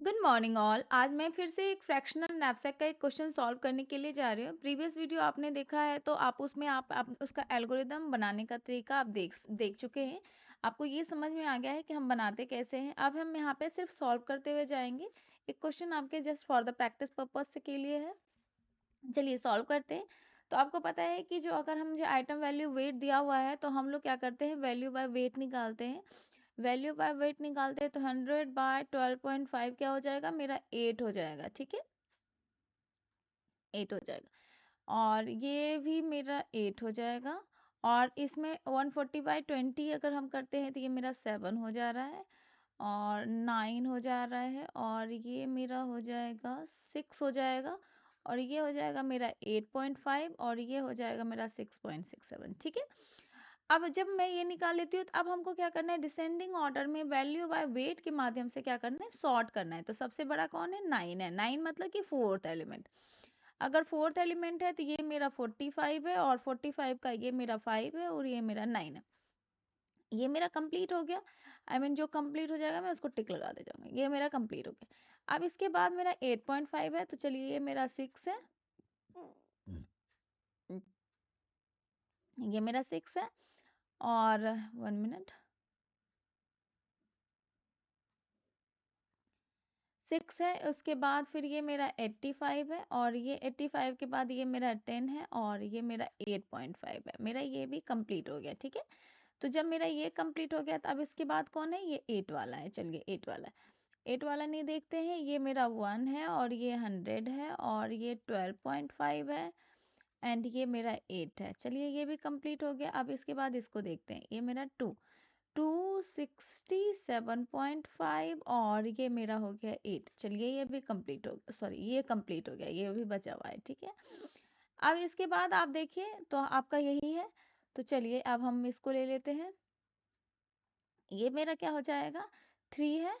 Good morning all. आज मैं फिर से एक फ्रैक्शनल नैपसैक का एक क्वेश्चन सॉल्व करने के लिए जा रही हूँ। प्रीवियस वीडियो आपने देखा है तो आप उसमें आप उसका एल्गोरिदम बनाने का तरीका आप देख चुके हैं। आपको ये समझ में आ गया है कि हम बनाते कैसे हैं। अब हम यहाँ पे सिर्फ सॉल्व करते हुए जाएंगे। एक क्वेश्चन आपके just for the practice purpose के लिए है। चलिए सॉल्व करते हैं। तो आपको पता है कि जो अगर हम जो आइटम वैल्यू वेट दिया हुआ है तो हम लोग क्या करते हैं, वैल्यू बाय वेट निकालते हैं। वैल्यू बाय वेट निकालते हैं तो 100/12.5 क्या हो जाएगा, मेरा 8 हो जाएगा। ठीक है, 8 हो जाएगा। और ये भी मेरा 8 हो जाएगा। और इसमें 140/20 अगर हम करते हैं तो ये मेरा 7 हो जा रहा है और 9 हो जा रहा है और ये मेरा हो जाएगा 6 हो जाएगा और ये हो जाएगा मेरा 8.5 और ये हो जाएगा मेरा 6.67। ठीक है, अब जब मैं ये निकाल लेती हूँ तो अब हमको क्या करना है, डिसेंडिंग ऑर्डर में वैल्यू बाय वेट के माध्यम से क्या करना है, सॉर्ट करना है। तो सबसे बड़ा कौन है, 9 है। 9 मतलब कि फोर्थ एलिमेंट। अगर फोर्थ एलिमेंट है तो ये मेरा 45 है और 45 का ये मेरा 5 है और ये मेरा 9 है। ये मेरा कंप्लीट हो गया। जो कंप्लीट हो जाएगा मैं उसको टिक लगा दे जाऊंगी। ये मेरा कंप्लीट हो गया। अब इसके बाद मेरा 8.5 है तो चलिए ये मेरा 6 है। ये मेरा 6 है और 1 मिनट, 6 है। उसके बाद फिर ये मेरा 85 है और ये 85 के बाद ये मेरा 10 है और ये मेरा 8.5 है। मेरा ये भी कंप्लीट हो गया। ठीक है, तो जब मेरा ये कंप्लीट हो गया तो अब इसके बाद कौन है, ये 8 वाला है। चलिए 8 वाला है, 8 वाला नहीं देखते हैं। ये मेरा 1 है और ये 100 है और ये 12.5 है एंड ये मेरा 8 है। चलिए ये भी कंप्लीट हो गया। अब इसके बाद इसको देखते हैं, ये मेरा 267.5 और ये मेरा हो गया 8। चलिए ये भी कंप्लीट हो गया, सॉरी ये कंप्लीट हो गया, ये भी बचा हुआ है। ठीक है, अब इसके बाद आप देखिए तो आपका यही है। तो चलिए अब हम इसको ले लेते हैं। ये मेरा क्या हो जाएगा, 3 है,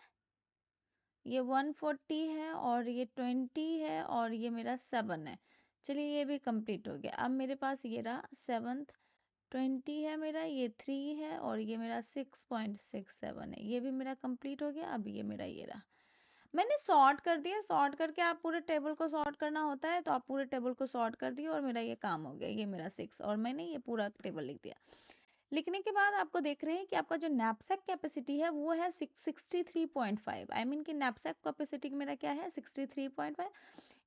ये 140 है और ये 20 है और ये मेरा 7 है। चलिए ये भी कंप्लीट हो गया। अब मेरे पास ये रहा 7, 20 है मेरा, ये 3 है और ये मेरा 6.67 है। ये भी मेरा कंप्लीट हो गया। अब ये मेरा ये रहा। मैंने सॉर्ट कर दिया। सॉर्ट करके आप पूरे टेबल को सॉर्ट करना होता है तो आप पूरे टेबल को सॉर्ट कर दिए और मेरा ये काम हो गया। ये मेरा 6 और मैंने ये पूरा टेबल लिख दिया। लिखने के बाद आपको देख रहे हैं कि आपका जो नैपसैक कैपेसिटी है वो है 63.5। कि नैपसैक कैपेसिटी मेरा क्या है, 63.5।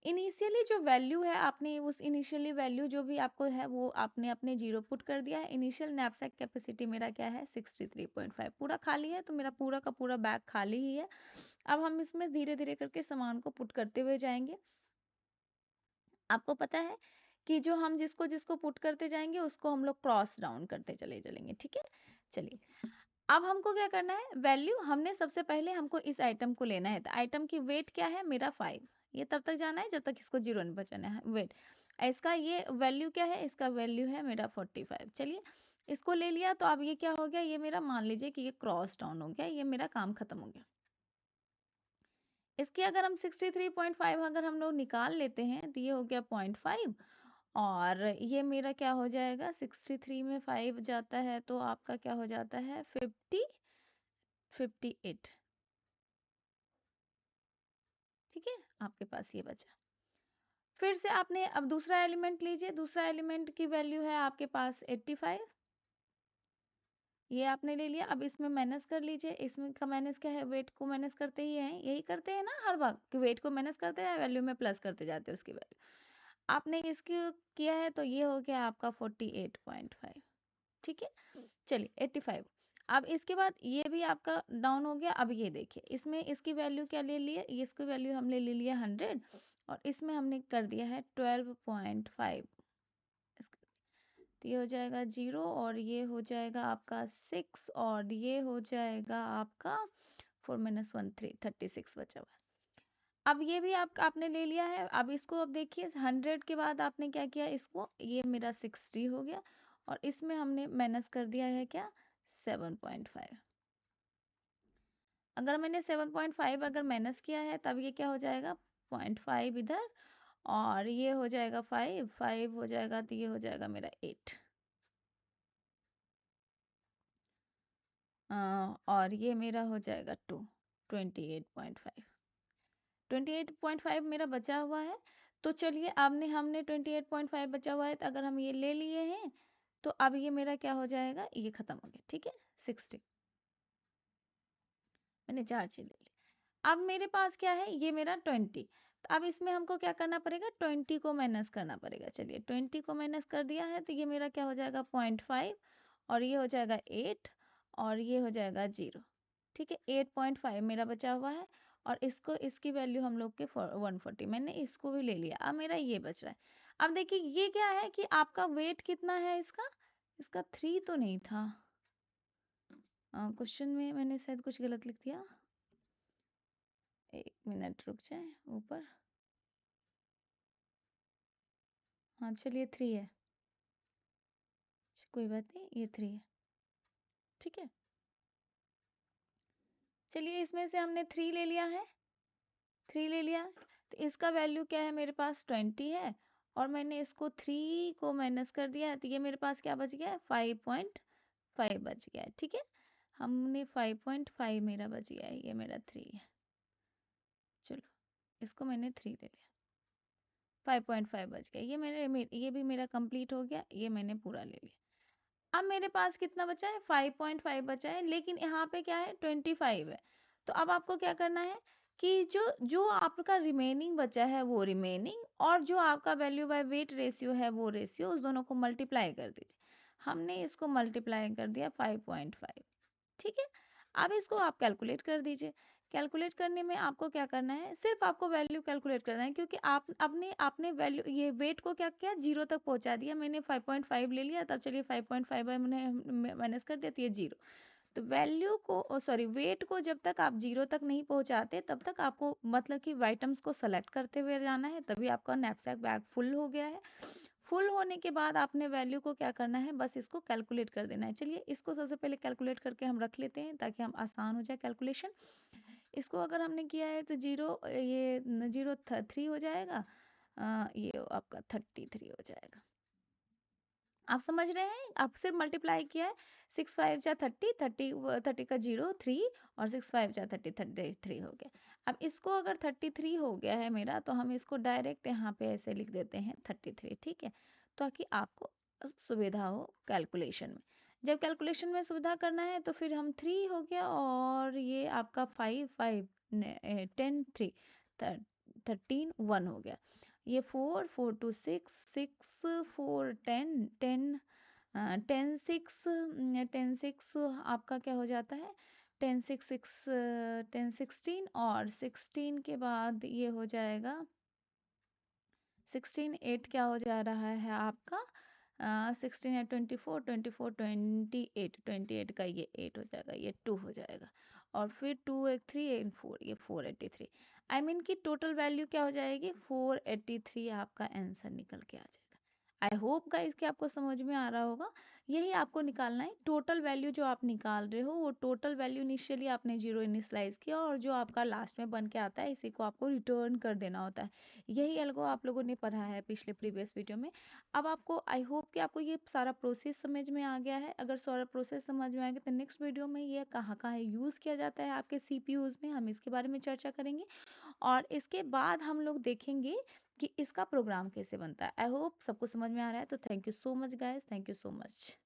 इनिशियली जो वैल्यू है आपने उस इनिशियली वैल्यू जो भी आपको है वो आपने अपने जीरो पुट कर दिया है। इनिशियल नैपसैक कैपेसिटी मेरा क्या है, 63.5। पूरा खाली है तो मेरा पूरा का पूरा बैग खाली ही है। अब हम इसमें धीरे धीरे करके सामान को पुट करते हुए जाएंगे। आपको पता है कि जो हम जिसको जिसको पुट करते जाएंगे उसको हम लोग क्रॉस डाउन करते चले चलेंगे। ठीक है, चलिए अब हमको क्या करना है, वैल्यू हमने सबसे पहले हमको इस आइटम को लेना है। तो आइटम की वेट क्या है, मेरा 5। ये तब तक जाना है जब तक इसको जीरो नहीं बचाना है। वेट इसका ये वैल्यू क्या है, इसका वैल्यू है मेरा 45। चलिए इसको ले लिया तो अब ये क्या हो गया, ये मेरा मान लीजिए कि ये क्रॉस डाउन हो गया, ये मेरा काम खत्म हो गया। इसकी अगर हम 63.5 अगर हम लोग निकाल लेते हैं तो ये हो गया 0.5 और ये मेरा क्या हो जाएगा, 63 में 5 जाता है तो आपका क्या हो जाता है, 58। ठीक है, आपके पास ये बचा। फिर से आपने अब दूसरा एलिमेंट लीजिए। दूसरा एलिमेंट की वैल्यू है आपके पास 85। ये आपने ले लिया। अब इसमें माइनस कर लीजिए। इसमें का माइनस क्या है, वेट को माइनस करते ही हैं, यही करते हैं ना हर वक्त कि वेट को माइनस करते हैं, वैल्यू में प्लस करते जाते हैं उसकी वैल्यू। आपने इसकी किया है तो ये हो गया आपका 48.5। ठीक है, चलिए 85। अब इसके बाद ये भी आपका डाउन हो गया। अब ये देखिए इसमें इसकी वैल्यू क्या ले लिए, इसकी वैल्यू हमने ले लिया 100 और इसमें हमने कर दिया है 12.5। तो ये हो जाएगा 0 और ये हो जाएगा आपका 6 और ये हो जाएगा आपका 4 - 1 3 36 बचा हुआ है। अब ये भी आपने ले लिया है। अब इसको अब देखिए 100 के बाद आपने क्या किया, इसको ये मेरा 60 हो गया और इसमें हमने माइनस कर दिया है क्या, 7.5। अगर मैंने 7.5 अगर माइनस किया है तब ये क्या हो जाएगा, 0.5 इधर और ये हो जाएगा 5 हो जाएगा तो ये हो जाएगा मेरा 8 और ये मेरा हो जाएगा 28.5। 28.5 मेरा बचा हुआ है। तो चलिए हमने 28.5 बचा हुआ है, तो अगर हम ये ले लिए हैं तो अब ये मेरा क्या हो जाएगा, ये खत्म हो गया, ठीक है। 60, मैंने 4 चीज ले ली। अब मेरे पास क्या है, ये मेरा 20। तो अब इसमें हमको क्या करना पड़ेगा, 20 को माइनस करना पड़ेगा। चलिए 20 को माइनस कर दिया है तो ये मेरा क्या हो जाएगा, 0.5, और ये हो जाएगा 8, और ये हो जाएगा 0, ठीक है। 8.5 मेरा बचा हुआ है, और इसको इसकी वैल्यू हम लोग के 140, मैंने इसको भी ले लिया। अब मेरा ये बच रहा है। अब देखिए ये क्या है कि आपका वेट कितना है इसका, इसका 3 तो नहीं था, क्वेश्चन में मैंने शायद कुछ गलत लिख दिया। एक मिनट रुक जाए, ऊपर, हाँ चलिए 3 है, कोई बात नहीं, ये 3 है, ठीक है। चलिए इसमें से हमने 3 ले लिया है, 3 ले लिया, तो इसका वैल्यू क्या है, मेरे पास 20 है, और मैंने इसको 3 को माइनस कर दिया है, तो ये मेरे पास क्या बच गया है, 5.5 बच गया है, ठीक है। हमने 5.5 मेरा बच गया है, ये मेरा 3 है। चलो इसको मैंने 3 ले लिया, 5.5 बच गया, ये भी मेरा कंप्लीट हो गया, ये मैंने पूरा ले लिया। अब मेरे पास कितना बचा है, 5.5 बचा है, लेकिन यहाँ पे क्या है, 25 है। तो अब आपको क्या करना है कि जो जो आपका रिमेनिंग बचा है वो रिमेनिंग, और जो आपका वैल्यू बाय वेट रेशियो है वो रेशियो, उस दोनों को मल्टीप्लाई कर दीजिए। हमने इसको मल्टीप्लाई कर दिया 5.5, ठीक है। अब इसको आप कैलकुलेट कर दीजिए। कैलकुलेट करने में आपको क्या करना है, सिर्फ आपको वैल्यू कैलकुलेट करना है, क्योंकि आप अपने आपने वैल्यू ये वेट को क्या किया, 0 तक पहुंचा दिया। मैंने 5.5 ले लिया, तब चलिए 5.5 बाय मैंने माइनस कर दिया, तो ये 0। तो वैल्यू को सॉरी वेट को जब तक आप 0 तक नहीं पहुंचाते, तब तक आपको मतलब कि आइटम्स को सेलेक्ट करते हुए जाना है, तभी आपका नैपसैक बैग फुल हो गया है। फुल होने के बाद आपने वैल्यू को क्या करना है, बस इसको कैलकुलेट कर देना है। चलिए इसको सबसे पहले कैलकुलेट करके हम रख लेते हैं, ताकि हम आसान हो जाए कैलकुलेशन। इसको अगर हमने किया है तो 3 हो जाएगा, ये आपका 33 हो जाएगा। आप समझ रहे हैं, आप सिर्फ मल्टीप्लाई किया है, 6 5 जा 30, 30 का 0 3, और 6 5 जा 30, 33 हो गया। अब इसको अगर 33 हो गया है मेरा, तो हम इसको डायरेक्ट यहाँ पे ऐसे लिख देते हैं 33, ठीक है, ताकि आपको सुविधा हो कैलकुलेशन में। जब कैलकुलेशन में सुविधा करना है तो फिर हम 3 हो गया, और ये आपका 5 5 10 3 13 1 हो गया। ये 4 4 2 6 6 4 10 10 10 6 10 6 आपका क्या हो जाता है, 10 6 6 10 16, और 16 के बाद ये हो जाएगा 16 8, क्या हो जा रहा है आपका, 16 है 24 24 28 28 का ये 8 हो जाएगा, ये 2 हो जाएगा, और फिर 2 एक 3 एक 4, ये 483। आई मीन की टोटल वैल्यू क्या हो जाएगी, 483 आपका आंसर निकल के आ जाएगा। आई होप गाइस कि आपको समझ में आ रहा होगा। यही आपको निकालना है, टोटल वैल्यू जो आप निकाल रहे हो, वो टोटल वैल्यू इनिशियली आपने 0 इनिशियलाइज किया, और जो आपका लास्ट में बन के आता है, इसी को आपको रिटर्न कर देना होता है। यही अलगो आप लोगों ने पढ़ा है पिछले प्रीवियस वीडियो में। अब आपको आई होप कि आपको ये सारा प्रोसेस समझ में आ गया है। अगर सारा प्रोसेस समझ में आ गया तो नेक्स्ट वीडियो में ये कहाँ कहाँ यूज़ किया जाता है आपके सीपीयूज में, हम इसके बारे में चर्चा करेंगे। और इसके बाद हम लोग देखेंगे कि इसका प्रोग्राम कैसे बनता है। आई होप सबको समझ में आ रहा है। तो thank you so much guys, thank you so much.